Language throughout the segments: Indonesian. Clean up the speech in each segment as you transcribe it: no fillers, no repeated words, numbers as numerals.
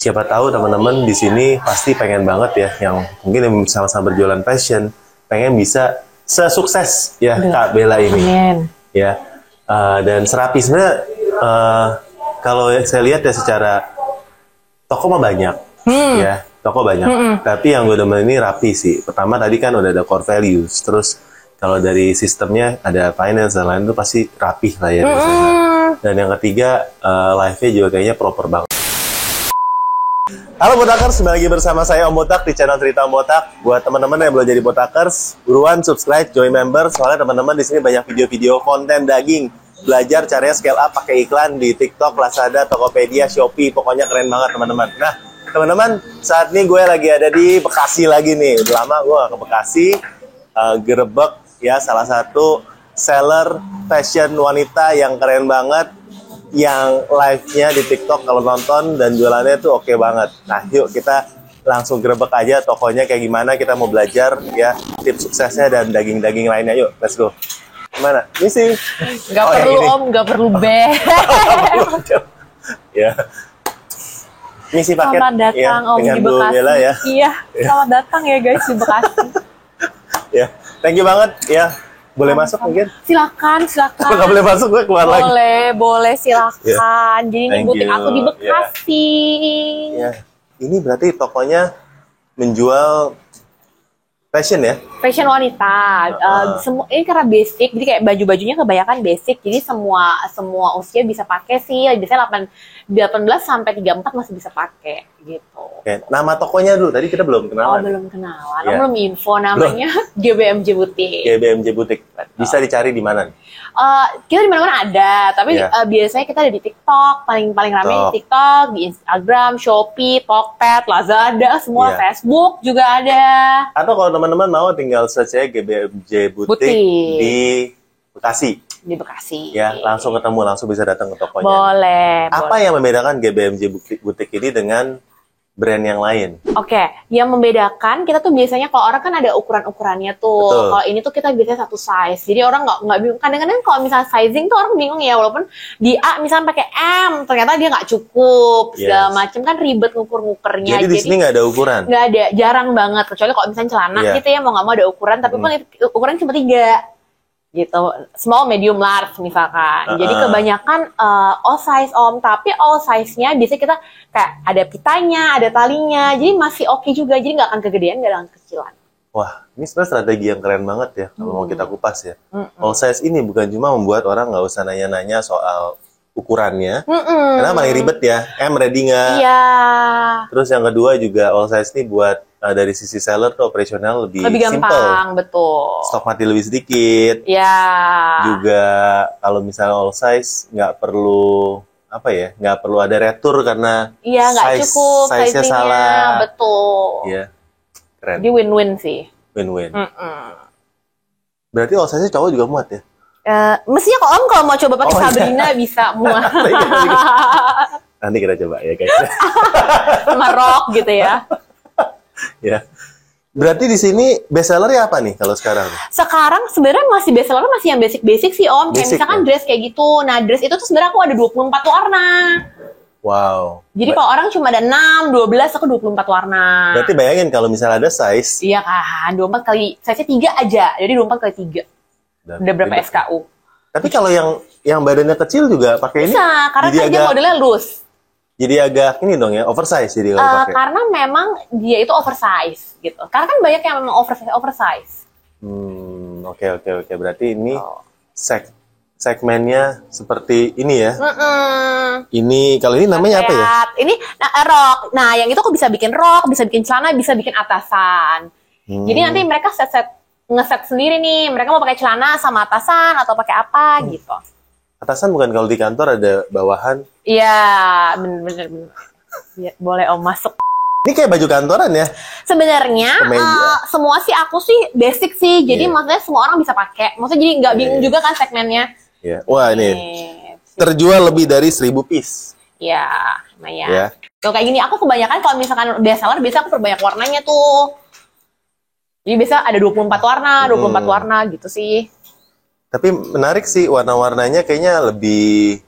siapa tahu teman-teman di sini pasti pengen banget ya, yang mungkin yang sama-sama berjualan fashion, pengen bisa sesukses ya Kak Bella ini. Amin. Ya, dan serapi sebenarnya kalau saya lihat ya secara toko mah banyak, ya toko banyak. Tapi yang gue demen ini rapi sih. Pertama tadi kan udah ada core values, terus kalau dari sistemnya ada finance dan lain itu pasti rapih lah ya. Dan yang ketiga live-nya juga kayaknya proper banget. Halo Botakers, kembali lagi bersama saya Om Botak di channel Cerita Om Botak. Buat teman-teman yang belum jadi Botakers, buruan subscribe, join member. Soalnya teman-teman di sini banyak video-video konten daging. Belajar caranya scale up pakai iklan di TikTok, Lazada, Tokopedia, Shopee. Pokoknya keren banget teman-teman. Nah, teman-teman, saat ini gue lagi ada di Bekasi lagi nih. Udah lama gue ke Bekasi, Gerebek ya, salah satu seller fashion wanita yang keren banget, yang live-nya di TikTok kalau nonton dan jualannya tuh oke banget. Nah, yuk kita langsung gerebek aja tokonya kayak gimana, kita mau belajar ya tips suksesnya dan daging-daging lainnya. Yuk, let's go. Gimana? Misi? Nggak perlu Om, nggak perlu be. Ya. Misi paket. Selamat datang ya, Om di Bekasi. Bella, ya. Iya, selamat datang ya guys di Bekasi. Ya, thank you banget ya. Boleh masuk mungkin? Silakan. Kalau nggak boleh masuk, gue keluar lagi. Boleh silakan. Jadi ini butik aku di Bekasi. Ya. Ini berarti tokonya menjual fashion ya? Fashion wanita. Semua ini karena basic, jadi kayak baju-bajunya kebanyakan basic. Jadi semua usia bisa pakai sih. Biasanya 18 sampai 34 masih bisa pakai gitu. Oke, nama tokonya dulu. Tadi kita belum kenalan. Oh, belum kenalan. Belum info namanya GBMJ Butik. GBMJ Butik. Bisa dicari di mana? Kita di mana-mana ada, tapi biasanya kita ada di TikTok, paling rame di TikTok, di Instagram, Shopee, Tokped, Lazada, semua, Facebook juga ada. Atau kalau teman-teman mau tinggal search aja GBMJ Butik di Bekasi. Di Bekasi. Ya, langsung ketemu, langsung bisa datang ke tokonya. Boleh. Apa yang membedakan GBMJ Butik ini dengan brand yang lain? Oke, yang membedakan kita tuh biasanya kalau orang kan ada ukuran-ukurannya tuh. Kalau ini tuh kita biasanya satu size. Jadi orang nggak bingung. Kadang-kadang kalau misalnya sizing tuh orang bingung ya, walaupun di A misalnya pakai M, ternyata dia nggak cukup. Segala macam kan ribet ngukur-ngukurnya. Jadi di sini nggak ada ukuran? Nggak ada, jarang banget. Kecuali kalau misalnya celana gitu ya, mau nggak mau ada ukuran. Tapi ukuran cuma 3. Gitu, small, medium, large misalkan. Jadi kebanyakan all size Om, tapi all size-nya biasanya kita kayak ada pitanya, ada talinya, jadi masih oke juga, jadi nggak akan kegedean, nggak akan kekecilan. Wah, ini sebenarnya strategi yang keren banget ya kalau mau kita kupas ya. All size ini bukan cuma membuat orang nggak usah nanya-nanya soal ukurannya, karena paling ribet ya, M ready nggak? Iya. Terus yang kedua juga all size ini buat dari sisi seller tuh operasional lebih gampang, simple. Betul. Stok mati lebih sedikit. Ya. Juga kalau misalnya all size nggak perlu nggak perlu ada retur karena nggak cukup size-nya salah. Betul. Iya, keren. Jadi win-win sih. Win-win. Berarti all size-nya cowok juga muat ya? Mestinya kok Om kalau mau coba pakai Sabrina bisa muat. Nanti kita coba ya guys. Marok gitu ya. Ya. Berarti di sini best sellernya apa nih kalau sekarang? Sekarang sebenarnya masih best seller masih yang basic-basic sih Om. Kayak misalkan dress kayak gitu. Nah, dress itu tuh sebenarnya aku ada 24 warna. Wow. Jadi kalau orang cuma ada 6, 12, aku 24 warna. Berarti bayangin kalau misalnya ada size. Iya kan, 24 kali, size-nya 3 aja. Jadi 24 kali 3. Udah berapa SKU? Tapi kalau yang badannya kecil juga pakai ini? Bisa, karena kan dia modelnya loose. Jadi agak ini dong ya, oversize jadi kalau pakai. Karena memang dia itu oversize gitu. Karena kan banyak yang memang oversize. Oke. Berarti ini segmennya seperti ini ya. Ini kalau ini namanya apa ya? Ini rok. Nah, yang itu aku bisa bikin rok, bisa bikin celana, bisa bikin atasan. Jadi nanti mereka ngeset sendiri nih. Mereka mau pakai celana sama atasan atau pakai apa gitu. Atasan bukan kalau di kantor ada bawahan? Iya, bener. Ya, boleh Om masuk. Ini kayak baju kantoran ya? Sebenarnya semua sih aku sih basic sih, jadi maksudnya semua orang bisa pakai. Maksudnya jadi nggak bingung juga kan segmennya. Wah ini terjual lebih dari 1000 piece. Iya, lumayan. Kalau kayak gini aku kebanyakan kalau misalkan best seller biasa aku perbanyak warnanya tuh. Jadi biasa ada 24 warna gitu sih. Tapi menarik sih warna-warnanya kayaknya lebih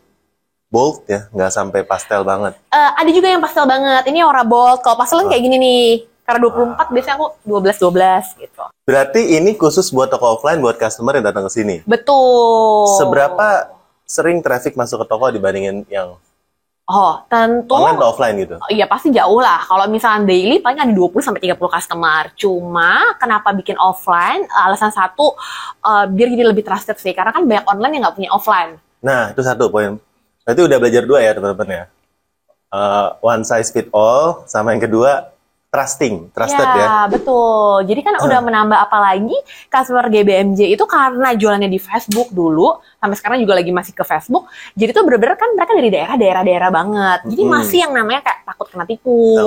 bold ya, nggak sampai pastel banget. Ada juga yang pastel banget. Ini aura bold. Kalau pastel kan kayak gini nih. Karena 24 biasanya aku 12 gitu. Berarti ini khusus buat toko offline buat customer yang datang ke sini. Betul. Seberapa sering traffic masuk ke toko dibandingin yang tentu online atau offline gitu? Iya pasti jauh lah. Kalau misalnya daily paling ada 20 sampai 30 customer. Cuma kenapa bikin offline? Alasan satu biar jadi lebih trusted sih. Karena kan banyak online yang nggak punya offline. Nah, itu satu poin. Berarti udah belajar dua ya teman-teman ya. One size fit all sama yang kedua trusted ya. Betul. Jadi kan udah menambah, apalagi customer GBMJ itu karena jualannya di Facebook dulu, sampai sekarang juga lagi masih ke Facebook. Jadi tuh bener-bener kan mereka dari daerah-daerah banget. Jadi masih yang namanya kayak takut kena tipu.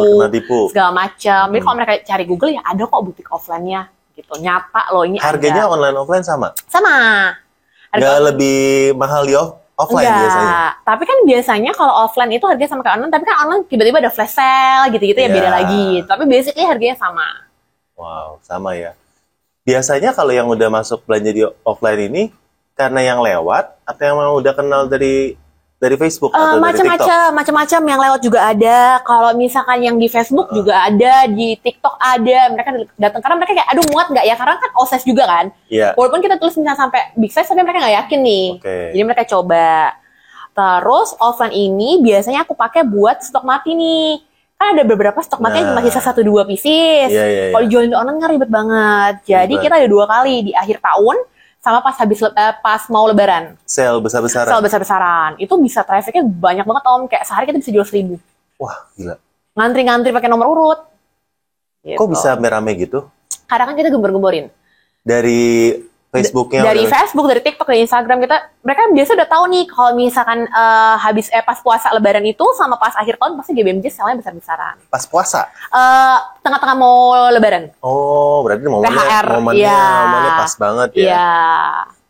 Segala macam. Jadi kalau mereka cari Google ya ada kok butik offline-nya gitu. Nyata loh ini. Harganya ada. Online offline sama? Sama. Nggak lebih mahal di offline biasanya? Tapi kan biasanya kalau offline itu harganya sama kayak online, tapi kan online tiba-tiba ada flash sale gitu-gitu ya beda lagi. Tapi basically harganya sama. Wow, sama ya. Biasanya kalau yang udah masuk belanja di offline ini, karena yang lewat atau yang udah kenal dari Facebook atau dari TikTok? Macam-macam yang lewat juga ada. Kalau misalkan yang di Facebook juga ada, di TikTok ada. Mereka datang karena mereka kayak, aduh muat nggak ya? Karena kan all size juga kan. Yeah. Walaupun kita tulis misalnya sampai big size, tapi mereka nggak yakin nih. Jadi mereka coba. Terus offline ini biasanya aku pakai buat stok mati nih. Kan ada beberapa stok mati yang masih 1-2 pieces. Kalau dijualin di online kan ribet banget. Jadi kita ada 2 kali di akhir tahun. Sama pas pas mau lebaran. Sale besar-besaran. Sale besar-besaran. Itu bisa trafficnya banyak banget Om. Kayak sehari kita bisa jual 1.000. Wah, gila. Ngantri-ngantri pakai nomor urut. Gitu. Kok bisa rame gitu? Kadang kan kita gembor-gemborin. Dari Facebooknya? Dari Facebook, dari TikTok, dari Instagram mereka biasa udah tahu nih kalau misalkan habis pas puasa lebaran itu sama pas akhir tahun pasti GBMJ sale-nya besar-besaran. Pas puasa? Tengah-tengah mau lebaran. Oh, berarti momennya pas banget ya. Iya.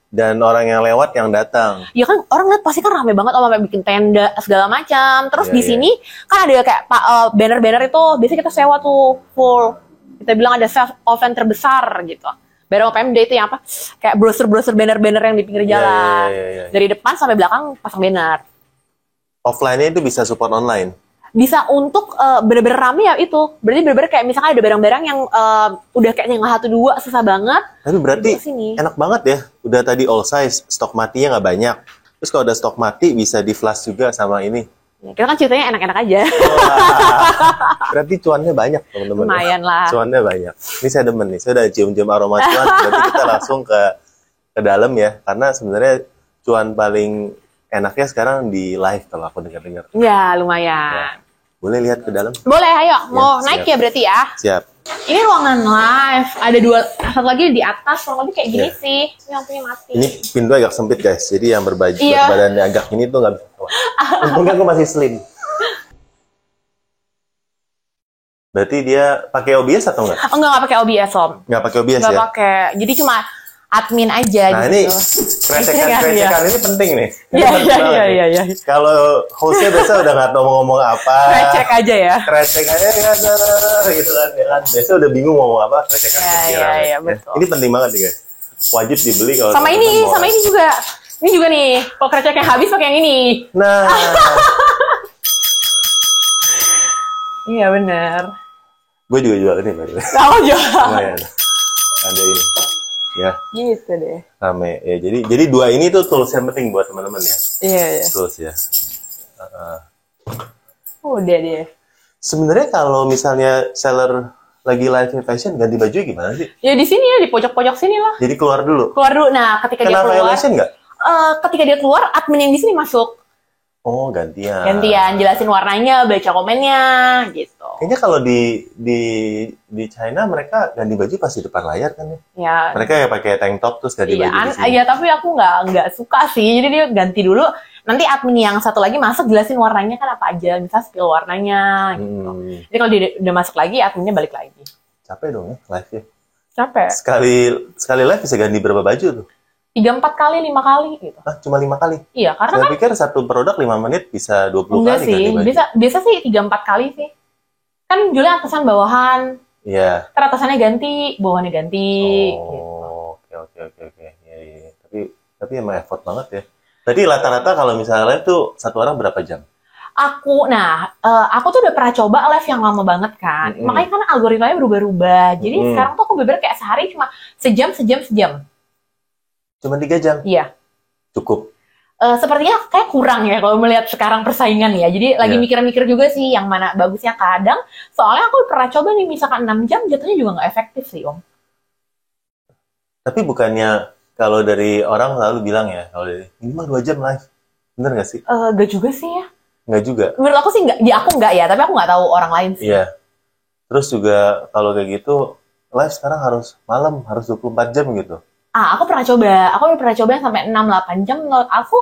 Dan orang yang lewat yang datang. Ya kan orang lihat pasti kan rame banget sampai bikin tenda segala macam. Terus di sini kan ada kayak banner-banner itu biasanya kita sewa tuh full. Kita bilang ada sales offline terbesar gitu. Barang PMD itu yang apa? Kayak brosur-brosur banner-banner yang di pinggir jalan. Dari depan sampai belakang pasang banner. Offline-nya itu bisa support online? Bisa untuk bener-bener rame ya itu. Berarti bener-bener kayak misalnya ada barang-barang yang udah kayak yang 1-2 susah banget. Tapi berarti enak banget ya. Udah tadi all size, stok matinya nggak banyak. Terus kalau ada stok mati bisa di flash juga sama ini. Ya, kita kan ceritanya enak-enak aja. Berarti cuannya banyak teman-teman. Lumayan lah. Cuannya banyak. Ini saya demen nih. Saya udah cium-cium aroma cuan. Berarti kita langsung ke dalam ya. Karena sebenarnya cuan paling enaknya sekarang di live kalau aku dengar-dengar. Ya lumayan. Ya. Boleh lihat ke dalam? Boleh, ayo. Mau naik ya berarti ya? Siap. Ini ruangan live. Ada 2, satu lagi di atas. Kurang lebih kayak gini sih. Ini lampunya mati. Ini pintu agak sempit guys. Jadi yang berbadannya agak ini tuh nggak bisa keluar. Untungnya aku masih slim. Berarti dia pakai OBS atau enggak? Enggak pakai OBS, Om. Enggak pakai OBS ya? Enggak pakai. Jadi cuma admin aja nah, gitu. Ini krecekan ini penting nih. Iya. Kalau hostnya biasa udah nggak tahu mau ngomong apa. Krecek aja ya. Krecek aja ya, gitu kan. Biasa udah bingung mau ngomong apa, krecekan. Iya, betul. Ini penting banget nih guys. Wajib dibeli kalau sama ini juga. Ini juga nih. Kalau kreceknya habis pakai yang ini. Nah. Iya benar. Gue juga jual ini baru. Kamu jual. Ada ini. Ya. Gitu deh. Rame ya. Jadi 2 ini tuh tools yang penting buat teman-teman ya. Iya. Tools ya. Udah deh. Sebenarnya kalau misalnya seller lagi live fashion ganti baju gimana sih? Ya di sini ya, di pojok-pojok sini lah. Jadi keluar dulu. Nah, ketika dia keluar. Kena violation nggak? Ketika dia keluar, admin yang di sini masuk. Oh, gantian, jelasin warnanya, baca komennya, gitu. Kayaknya kalau di China mereka ganti baju pasti depan layar kan ya? Ya. Mereka ya pakai tank top terus ganti baju di sini. Iya, tapi aku nggak suka sih. Jadi dia ganti dulu. Nanti admin yang satu lagi masuk jelasin warnanya kan apa aja, misal spill warnanya, gitu. Jadi kalau dia udah masuk lagi, adminnya balik lagi. Capek dong ya live-nya. Capek. Sekali live bisa ganti berapa baju tuh? 3-4 kali, 5 kali gitu. Cuma 5 kali? Iya, karena saya pikir satu produk 5 menit bisa 20 enggak kali sih, ganti baju. biasa sih 3-4 kali sih. Kan jualnya atasan bawahan. Iya. Ntar atasannya ganti, bawahannya ganti. Oh, gitu. Oke. Ya. Tapi emang effort banget ya. Tadi rata-rata kalau misalnya live tuh satu orang berapa jam? Aku tuh udah pernah coba live yang lama banget kan. Makanya kan algoritmanya berubah-ubah. Jadi sekarang tuh aku bener kayak sehari cuma sejam. Cuma 3 jam? Iya. Cukup. Sepertinya kayak kurang ya kalau melihat sekarang persaingan ya. Jadi lagi mikir-mikir juga sih yang mana bagusnya kadang. Soalnya aku pernah coba nih misalkan 6 jam jatuhnya juga nggak efektif sih Om. Tapi bukannya kalau dari orang selalu bilang ya, kalau dari minimal 2 jam live. Bener nggak sih? Gak juga sih ya. Nggak juga. Menurut aku sih nggak, aku nggak ya, tapi aku nggak tahu orang lain sih. Iya. Terus juga kalau kayak gitu, live sekarang harus malam, harus 24 jam gitu. Aku pernah coba yang sampai 6-8 jam, menurut aku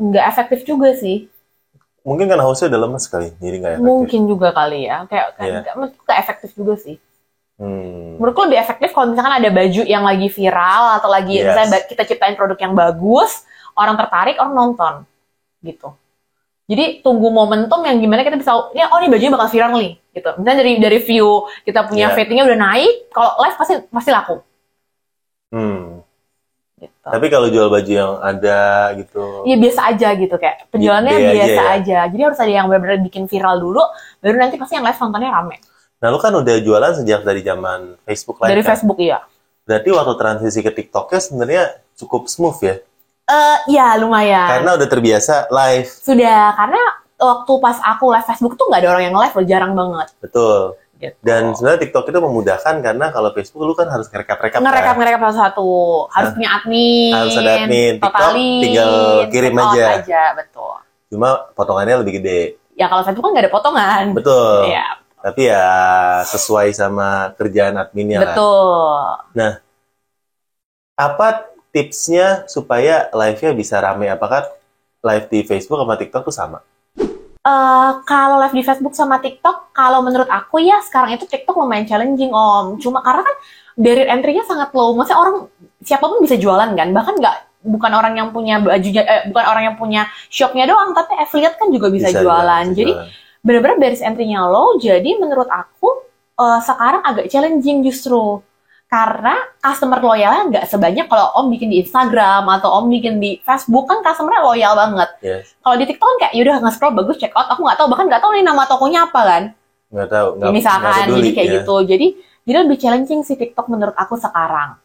nggak efektif juga sih. Mungkin kan hostnya udah lemes kali, jadi nggak efektif. Mungkin juga kali ya, kayak nggak efektif juga sih. Menurutku lebih efektif kalau misalkan ada baju yang lagi viral, atau lagi misalnya kita ciptain produk yang bagus, orang tertarik, orang nonton, gitu. Jadi tunggu momentum yang gimana kita bisa, ya ini bajunya bakal viral nih, gitu. Misalnya dari view kita punya ratingnya udah naik, kalau live pasti laku. Gitu. Tapi kalau jual baju yang ada gitu, iya biasa aja gitu, kayak penjualannya biasa aja. Jadi harus ada yang benar-benar bikin viral dulu, baru nanti pasti yang live nontonnya rame. Nah lu kan udah jualan sejak dari zaman Facebook Live. Dari kan? Facebook iya. Berarti waktu transisi ke TikToknya sebenarnya cukup smooth ya? Ya lumayan. Karena udah terbiasa live. Sudah, karena waktu pas aku live Facebook tuh nggak ada orang yang live loh, jarang banget. Betul. Gitu. Dan sebenarnya TikTok itu memudahkan karena kalau Facebook lu kan harus ngerekap-rekap. Ngerekap satu-satu. Harus punya admin. Harus ada admin. TikTok tinggal kirim aja. Betul. Cuma potongannya lebih gede. Ya kalau Facebook kan nggak ada potongan. Betul. Ya. Tapi ya sesuai sama kerjaan adminnya lah. Betul. Nah, apa tipsnya supaya live-nya bisa rame? Apakah live di Facebook sama TikTok tuh sama? Kalau live di Facebook sama TikTok, kalau menurut aku ya sekarang itu TikTok lumayan challenging Om. Cuma karena kan barrier entry-nya sangat low. Maksudnya orang siapapun bisa jualan kan. Bahkan bukan orang yang punya bajunya, bukan orang yang punya shop-nya doang, tapi affiliate kan juga bisa jualan. Jadi benar-benar barrier entry-nya low. Jadi menurut aku sekarang agak challenging justru. Karena customer loyalnya nggak sebanyak kalau Om bikin di Instagram atau Om bikin di Facebook, kan customer loyal banget. Yes. Kalau di TikTok kan kayak yaudah nge-scroll bagus, check out, aku nggak tahu, bahkan nggak tahu nih nama tokonya apa kan. Nggak tahu. Ya, misalkan, jadi kayak gitu. Jadi lebih challenging sih TikTok menurut aku sekarang.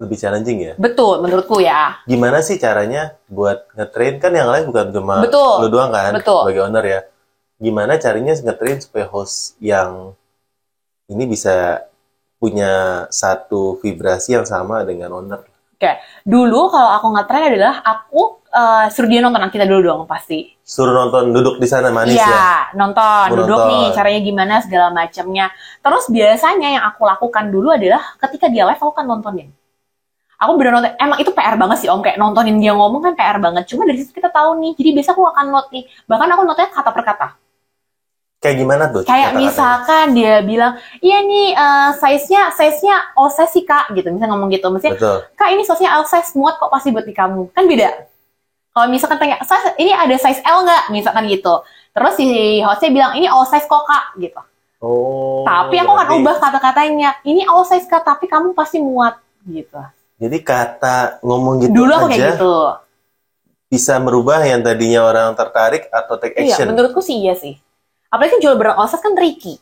Lebih challenging ya? Betul, menurutku ya. Gimana sih caranya buat nge-train? Kan yang lain bukan cuma lu doang kan, sebagai owner ya. Gimana caranya nge-train supaya host yang ini bisa punya satu vibrasi yang sama dengan owner? Oke, dulu kalau aku nge-train adalah aku suruh dia nonton kita dulu dong pasti. Suruh nonton, duduk di sana manis ya? Iya, duduk nih, caranya gimana, segala macamnya. Terus biasanya yang aku lakukan dulu adalah ketika dia live, aku kan nontonin. Aku bener nonton, emang itu PR banget sih Om, kayak nontonin dia ngomong kan PR banget. Cuma dari situ kita tahu nih, jadi biasa aku akan note nih. Bahkan aku notenya kata per kata. Kayak gimana tuh? Kayak misalkan dia bilang, iya nih size-nya all size sih Kak, gitu. Misalnya ngomong gitu. Maksudnya, Kak ini size-nya all size, muat kok pasti buat di kamu. Kan beda. Kalau misalkan tanya, ini ada size L nggak? Misalkan gitu. Terus si hostnya bilang, ini all size kok Kak, gitu. Oh. Tapi aku akan ubah kata-katanya. Ini all size Kak, tapi kamu pasti muat, gitu. Jadi kata ngomong gitu dulu aja aku kayak gitu. Bisa merubah yang tadinya orang tertarik atau take action. Iya, menurutku sih iya sih. Apalagi kan jual barang all size kan tricky.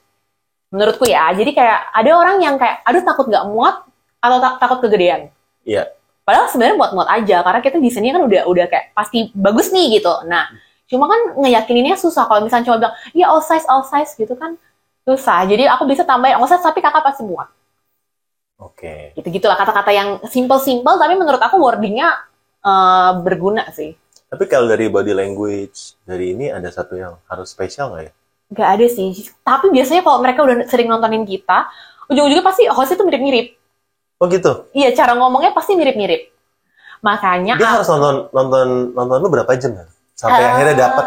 Menurutku ya. Jadi kayak ada orang yang kayak, aduh takut nggak muat atau takut kegedean. Iya. Padahal sebenarnya muat-muat aja. Karena kita desainnya kan udah kayak pasti bagus nih gitu. Nah, cuma kan ngeyakininnya susah. Kalau misalnya cuma bilang, iya all size gitu kan susah. Jadi aku bisa tambahin all size tapi kakak pasti muat. Oke. Gitu-gitulah kata-kata yang simple-simple tapi menurut aku wordingnya berguna sih. Tapi kalau dari body language, dari ini ada satu yang harus spesial nggak ya? Nggak ada sih. Tapi biasanya kalau mereka udah sering nontonin kita, ujung-ujungnya pasti host itu mirip-mirip. Oh gitu? Iya, cara ngomongnya pasti mirip-mirip. Makanya dia harus nonton lu berapa jam kan? Sampai akhirnya dapet.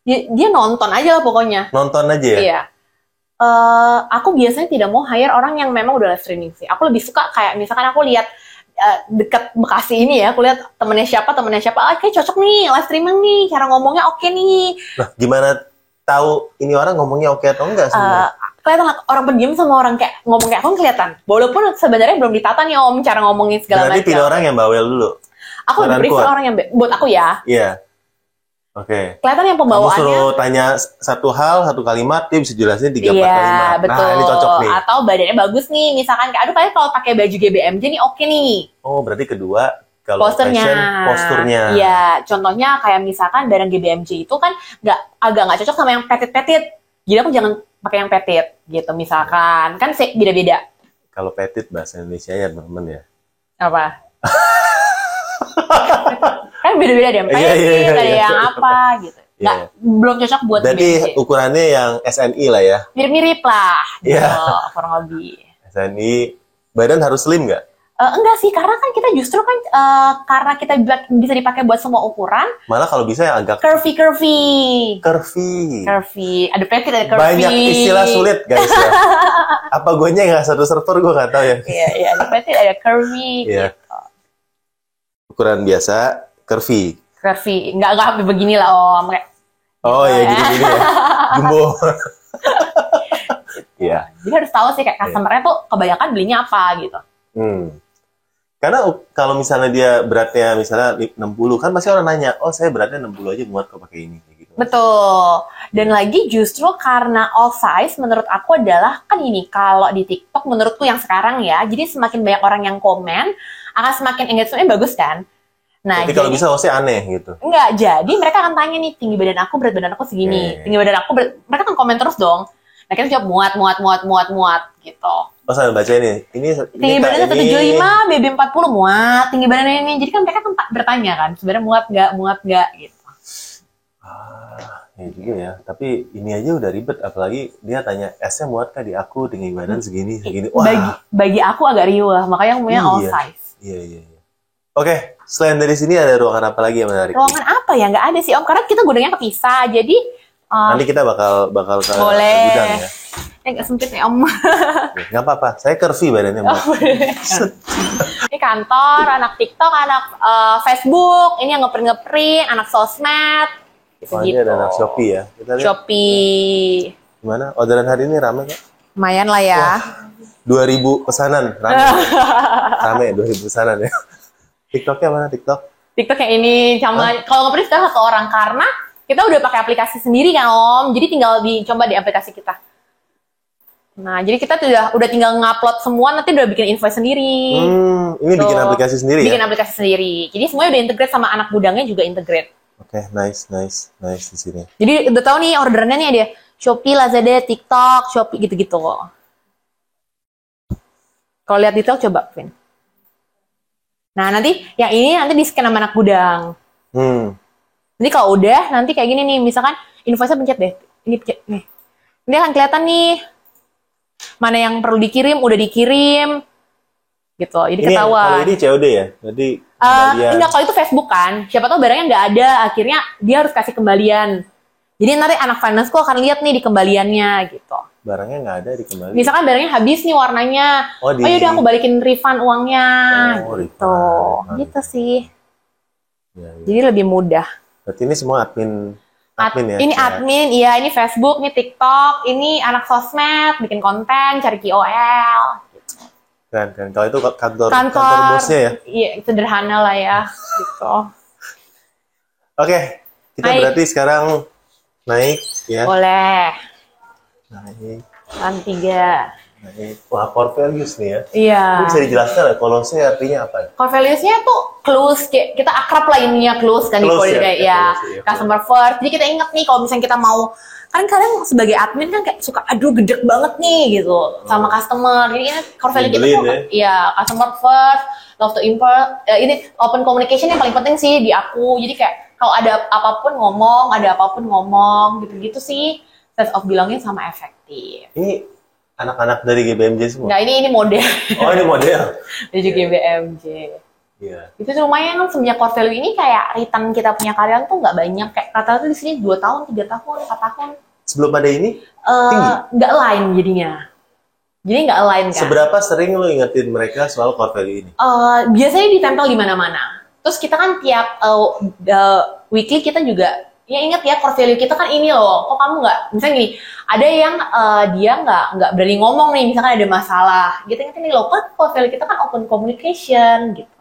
Dia nonton aja lah pokoknya. Nonton aja ya? Iya. Aku biasanya tidak mau hire orang yang memang udah live streaming sih. Aku lebih suka kayak misalkan aku lihat dekat Bekasi ini ya, aku lihat temennya siapa, kayak cocok nih live streaming nih, cara ngomongnya oke nih. Nah, gimana tahu ini orang ngomongnya oke atau enggak sebenarnya? kelihatan orang pendiam sama orang kayak ngomong kayak aku kelihatan. Walaupun sebenarnya belum ditata nih Om cara ngomongin segala macam. Berarti pilih orang yang bawel dulu. Aku prefer orang yang buat aku ya. Iya. Oke. Kelihatan yang pembawaannya. Kamu suruh tanya satu hal, satu kalimat, dia bisa jelasin 3-4 kalimat. Iya, betul. Nah, ini cocok nih. Atau badannya bagus nih, misalkan kayak aduh kalian kalau pakai baju GBMJ nih oke nih. Oh, berarti kedua kalau posturnya. Posturnya. Iya, contohnya kayak misalkan barang GBMJ itu kan agak nggak cocok sama yang petit-petit. Jadi aku jangan pakai yang petit gitu misalkan. Kan beda-beda. Kalau petit bahasa Indonesianya teman-teman ya. Apa? Kan beda-beda deh, petit, ada yang apa gitu. Nggak, belum cocok buat Jadi ukurannya yang SNI lah ya? Mirip-mirip lah, gitu, kurang lebih. SNI, badan harus slim nggak? Enggak sih, karena kan kita justru kan, karena kita bisa dipakai buat semua ukuran. Malah kalau bisa yang agak curvy. Ada petit, ada curvy. Banyak istilah sulit guys ya. Apa guanya nggak satu server, gue nggak tahu ya. Iya, ada petit, ada curvy, gitu. Ukuran biasa, curvy, nggak sampai begini lah Om. Oh ya gini-gini ya, jumbo. Iya. Jadi harus tahu sih kayak customer-nya tuh kebanyakan belinya apa gitu. Karena kalau misalnya dia beratnya misalnya 60 kan pasti orang nanya, oh saya beratnya 60 aja muat kalau pakai ini gitu. Betul. Dan lagi justru karena all size menurut aku adalah kan ini kalau di TikTok menurutku yang sekarang ya, jadi semakin banyak orang yang komen akan semakin engagement-nya bagus kan. Nah, jadi kalau bisa hostnya aneh gitu. Enggak, jadi mereka akan tanya nih tinggi badan aku, berat badan aku segini. Tinggi badan aku, mereka kan komen terus dong. Nah, kita jawab muat gitu. Oh, saya baca ini tinggi badannya 175, BB 40 muat, tinggi badannya ini. Jadi kan mereka kan bertanya kan, sebenarnya muat nggak gitu. Ya juga ya. Tapi ini aja udah ribet, apalagi dia tanya S-nya muat kah di aku, tinggi badan segini. Wah. Bagi aku agak riuh, makanya punya all size. Iya. Oke, selain dari sini ada ruangan apa lagi yang menarik? Ruangan apa ya? Nggak ada sih Om, karena kita gudangnya kepisah, jadi nanti kita bakal ke gudang ya. Nggak sempit nih Om. Nggak apa-apa, saya curvy badannya. Ini kantor, anak TikTok, anak Facebook, ini yang ngeprint, anak sosmed. Ini ada anak Shopee ya. Kita lihat. Shopee. Gimana? Orderan hari ini rame nggak? Lumayan lah ya. 2.000 pesanan, rame. Rame 2.000 pesanan ya. TikToknya mana TikTok? TikTok yang ini sama kalau ngeprint sekarang 1 orang karena kita udah pakai aplikasi sendiri kan Om, jadi tinggal dicoba di aplikasi kita. Nah, jadi kita udah tinggal ngupload semua, nanti udah bikin invoice sendiri. Ini bikin aplikasi sendiri bikin aplikasi sendiri. Jadi semuanya udah integrate sama anak gudangnya juga integrate. Oke, nice di sini. Jadi udah tahu nih orderannya nih ada Shopee, Lazada, TikTok, Shopee gitu-gitu kok. Kalau lihat detail coba, Vin. Nah, nanti yang ini nanti di-scan sama anak gudang. Nanti kalau udah, nanti kayak gini nih, misalkan invoice-nya pencet deh. Ini pencet, nih. Ini akan kelihatan nih, mana yang perlu dikirim, udah dikirim. Gitu, jadi ketahuan. Kalau ini COD ya? Jadi enggak, kalau itu Facebook kan. Siapa tahu barangnya nggak ada, akhirnya dia harus kasih kembalian. Jadi nanti anak finance-ku akan lihat nih di kembaliannya, gitu. Barangnya nggak ada di kembalian? Misalkan barangnya habis nih warnanya. Oh yaudah aku balikin refund uangnya. Gitu. Gitu sih. Ya. Jadi lebih mudah. Berarti ini semua admin ya? Ini admin, iya ini Facebook, ini TikTok, ini anak sosmed, bikin konten, cari KOL. Gitu. Kan. Kalau itu kantor bosnya ya? Iya, sederhana lah ya. Gitu. Oke, kita berarti sekarang naik ya? Boleh. Naik. Lantai 3. Naik. Wah, core values nih ya? Iya. Ini bisa dijelaskan ya, close artinya apa? Core values-nya tuh close, kita akrab lah ininya close kan. Close ya? Customer first. Jadi kita inget nih kalau misalnya kita mau, kan kadang sebagai admin kan kayak suka aduh gedek banget nih gitu sama customer. Jadi ini core value kita tuh customer first, love to import, ini open communication yang paling penting sih di aku. Jadi kayak kalau ada apapun ngomong gitu-gitu sih. Sense of belonging sama efektif. Ini anak-anak dari GBMJ semua? Nggak, ini model. Oh, ini model? Dari GBMJ. Iya. Itu lumayan kan semenjak core value ini kayak return kita punya karyawan tuh nggak banyak. Kayak rata-rata di sini 2 tahun, 3 tahun, 4 tahun. Sebelum ada ini, tinggi? Nggak align jadinya. Jadi nggak align kan. Seberapa sering lo ingetin mereka soal core value ini? Biasanya ditempel di mana-mana. Terus kita kan tiap weekly kita juga Ya inget ya, core value kita kan ini loh. Kok kamu nggak, misalnya gini, ada yang dia nggak berani ngomong nih, misalkan ada masalah. Gitu inget ini loh, kan core value kita kan open communication gitu.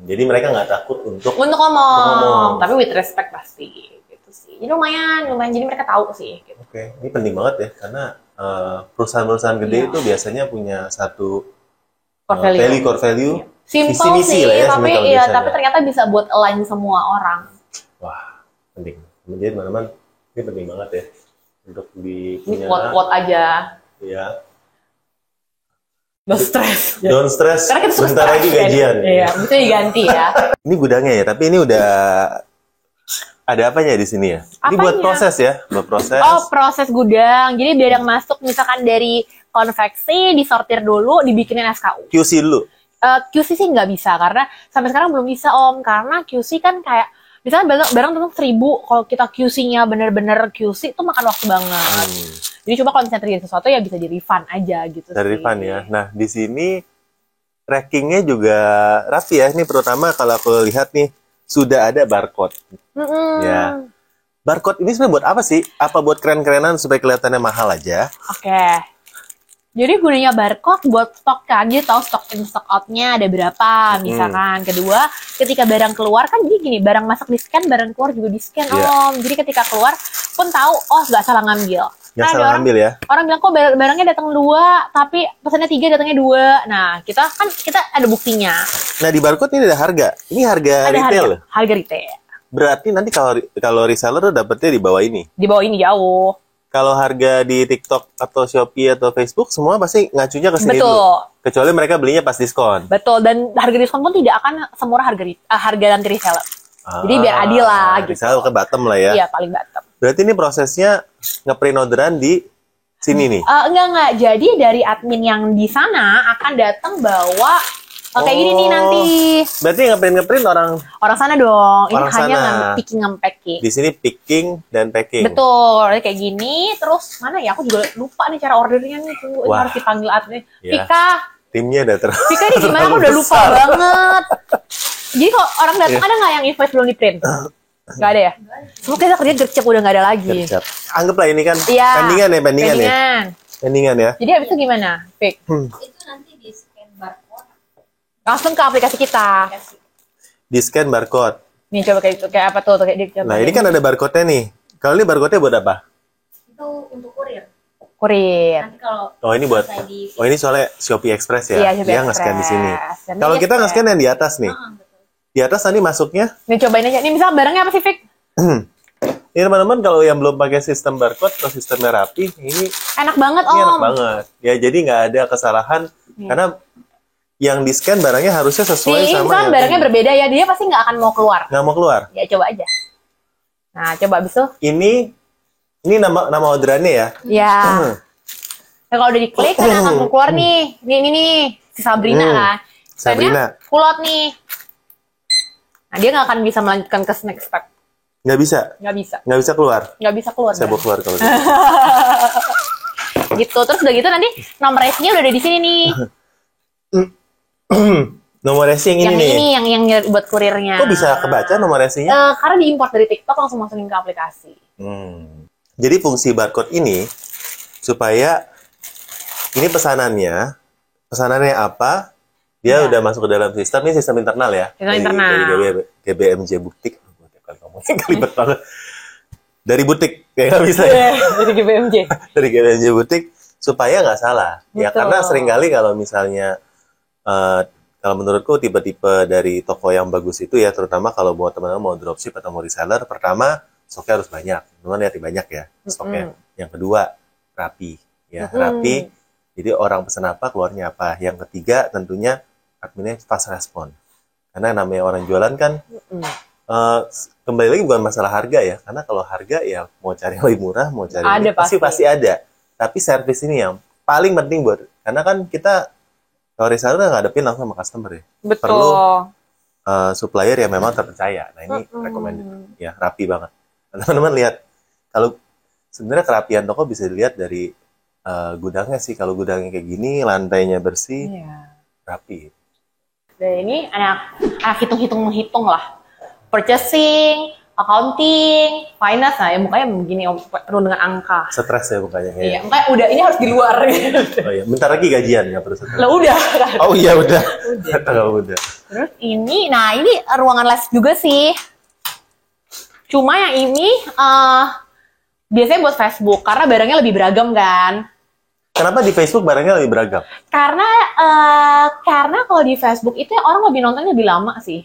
Jadi mereka nggak takut untuk ngomong, tapi with respect pasti. Gitu sih. Jadi lumayan. Jadi mereka tahu sih. Gitu. Oke, ini penting banget ya, karena perusahaan-perusahaan gede itu biasanya punya satu core value. Simple sih, lah ya, tapi ternyata bisa buat align semua orang. Wah, penting. Jadi teman-teman, ini penting banget ya untuk ini quote aja. Iya. Don't stress. Karena kita sebentar lagi gajian. Iya, bisa diganti ya. Ini gudangnya ya, tapi ini udah ada apanya di sini ya? Ini buat proses ya, buat proses. Oh, proses gudang. Jadi biar yang masuk misalkan dari konveksi disortir dulu, dibikinin SKU. QC dulu. QC sih nggak bisa karena sampai sekarang belum bisa Om, karena QC kan kayak misalnya barang tentu 1.000, kalau kita QC-nya bener-bener QC itu makan waktu banget. Jadi coba kalau misalnya terjadi sesuatu ya bisa di refund aja gitu. Dari refund ya. Nah di sini trackingnya juga rapi ya. Ini terutama kalau aku lihat nih sudah ada barcode. Ya. Barcode ini sebenarnya buat apa sih? Apa buat keren-kerenan supaya kelihatannya mahal aja? Oke. Jadi gunanya barcode buat stok kan, jadi tahu stok in stok out-nya ada berapa misalkan. Kedua, ketika barang keluar kan jadi gini, barang masuk di scan, barang keluar juga di scan Om. Jadi ketika keluar pun tahu, oh nggak salah ngambil. Nggak salah ngambil ya? Orang bilang kok barangnya datang 2, tapi pesannya 3 datangnya 2. Nah kita ada buktinya. Nah di barcode ini ada harga. Ini harga retail. Harga retail. Berarti nanti kalau reseller dapetnya di bawah ini. Di bawah ini jauh. Kalau harga di TikTok atau Shopee atau Facebook semua pasti ngacunya ke sini dulu. Kecuali mereka belinya pas diskon. Betul, dan harga diskon pun tidak akan semurah harga nanti reseller. Jadi biar adil lah gitu. Reseller ke bottom lah ya. Iya, paling bottom. Berarti ini prosesnya nge-print orderan di sini nih? Enggak. Jadi dari admin yang di sana akan datang bawa kayak gini nih nanti. Berarti nge-print orang sana dong. Ini hanya picking and packing. Di sini picking dan packing. Betul, kayak gini. Terus mana ya? Aku juga lupa nih cara ordernya nih. Tunggu, ini harus dipanggil admin. Pika. Timnya udah Pika ini gimana? Aku udah lupa banget. Jadi kalau orang datang ada nggak yang invoice belum di print? Nggak ada ya? Semua kita kerja gercep udah nggak ada lagi. Gercep. Anggaplah ini kan pendingan ya. Jadi habis itu gimana, Pik? Itu nanti di scan barcode. Langsung ke aplikasi kita. Di scan barcode. Nih coba kayak apa tuh? Kayak nah ini kan ada barcode-nya nih. Kalau ini barcode-nya buat apa? Itu untuk kurir. Kurir. Nanti kalau ini buat. Ini soalnya Shopee Express ya. Iya, dia nge-scan di sini. Kalau kita nge-scan yang di atas nih. Di atas tadi masuknya. Nih cobain aja. Nih misal barangnya apa sih, Fik? Ini teman-teman kalau yang belum pakai sistem barcode atau sistemnya rapi, ini enak banget Om. Ini enak banget. Ya jadi nggak ada kesalahan karena yang di scan barangnya harusnya sesuai sama yang barangnya berbeda ya, dia pasti nggak akan mau keluar. Nggak mau keluar. Ya coba aja. Nah coba abis itu. Ini nama orderannya ya. Ya. Nah, kalau udah diklik kan akan keluar nih. Nih si Sabrina kan. Sabrina. Kulot nih. Nah dia nggak akan bisa melanjutkan ke next step. Nggak bisa? Nggak bisa keluar? Nggak bisa keluar. Saya mau keluar kalau gitu. Gitu, terus udah gitu nanti nomor racing-nya udah ada di sini nih. Nomor racing ini nih? Yang buat kurirnya. Kok bisa kebaca nomor racing-nya? Karena diimport dari TikTok langsung masukin ke aplikasi. Jadi fungsi barcode ini supaya ini pesanannya apa, dia udah masuk ke dalam sistem, ini sistem internal ya? Sistem internal. Dari GBMJ Buktik. Kelibet banget. Dari butik kayak nggak bisa ya. Dari GBMJ. Dari GBMJ butik supaya nggak salah. Betul. Ya karena seringkali kalau misalnya kalau menurutku tipe-tipe dari toko yang bagus itu ya, terutama kalau buat teman-teman mau dropship atau mau reseller, pertama stoknya harus banyak. Teman-teman lihat banyak ya stoknya. Yang kedua rapi ya, rapi. Jadi orang pesan apa keluarnya apa. Yang ketiga tentunya adminnya fast respon. Karena namanya orang jualan kan kembali lagi bukan masalah harga ya, karena kalau harga ya mau cari yang lebih murah, mau cari ada, pasti ada. Tapi service ini yang paling penting buat, karena kan kita kalau reseller ngadepin langsung sama customer ya. Betul. Perlu supplier yang memang terpercaya. Nah ini recommended ya, rapi banget. Nah, teman-teman lihat, kalau sebenarnya kerapian toko bisa dilihat dari gudangnya sih. Kalau gudangnya kayak gini, lantainya bersih, rapi. Dan ini anak hitung-hitung menghitung lah. Purchasing, accounting, finance, nah ya mukanya begini om, penuh dengan angka. Stres ya mukanya kayaknya. Iya, makanya udah ini harus di luar. Oh iya, bentar lagi gajian nggak perlu stres. Lah udah kan. Oh iya udah. Udah. Terus ini, nah ini ruangan les juga sih. Cuma yang ini biasanya buat Facebook karena barangnya lebih beragam kan. Kenapa di Facebook barangnya lebih beragam? Karena kalau di Facebook itu orang lebih nontonnya lebih lama sih.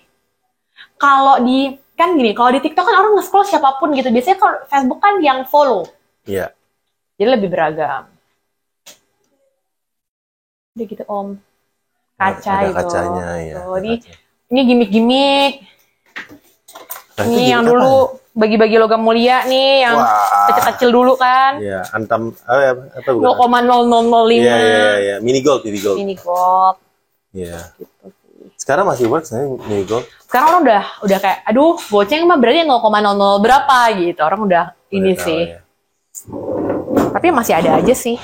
Kalau di kan gini, kalau di TikTok kan orang nge-scroll siapapun gitu. Biasanya kalau Facebook kan yang follow. Iya. Jadi lebih beragam. Udah gitu om. Kaca ada itu. kacanya ya. Tuh, ini gimmick-gimmick. Nah, Ini itu yang gimmick apa dulu bagi-bagi logam mulia nih, yang Wah. kecil-kecil dulu kan. Iya, antam apa bukan? 0,0005. Iya. Mini gold. Ini gold. Iya. Gitu sih. Sekarang masih works nih mini gold. Sekarang orang udah kayak, aduh, goceng mah berarti 0,00 berapa gitu. Orang udah ini Udah tahu sih. ya. Tapi masih ada aja sih.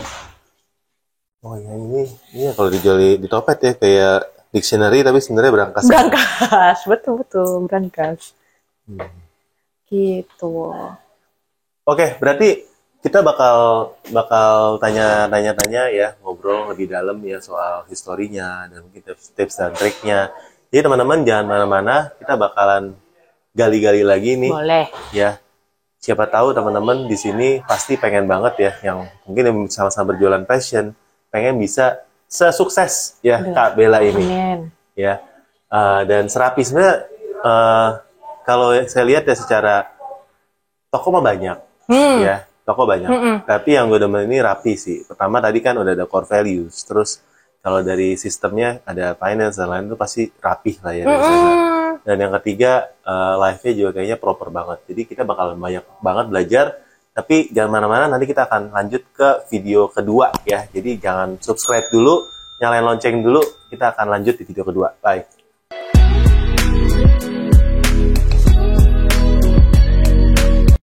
Oh ya ini kalau dijual di Topet ya kayak dictionary tapi sebenarnya berangkas. Berangkas, betul berangkas. Gitu. Oke, berarti kita bakal tanya ya, ngobrol lebih dalam ya soal historinya dan mungkin tips dan triknya. Jadi teman-teman jangan mana-mana, kita bakalan gali-gali lagi nih. Boleh. Ya. Siapa tahu teman-teman di sini pasti pengen banget ya yang mungkin yang sama-sama berjualan fashion, pengen bisa sesukses ya Kak Bella ini. Amin. Ya. Dan serapi sebenarnya kalau saya lihat ya secara toko mah banyak. Ya, toko banyak. Tapi yang gue demen ini rapi sih. Pertama tadi kan udah ada core values, terus kalau dari sistemnya ada finance dan lain itu pasti rapih lah ya dari sana. Dan yang ketiga live-nya juga kayaknya proper banget. Jadi kita bakal banyak banget belajar. Tapi jangan mana-mana, nanti kita akan lanjut ke video kedua ya. Jadi jangan subscribe dulu, nyalain lonceng dulu. Kita akan lanjut di video kedua. Bye.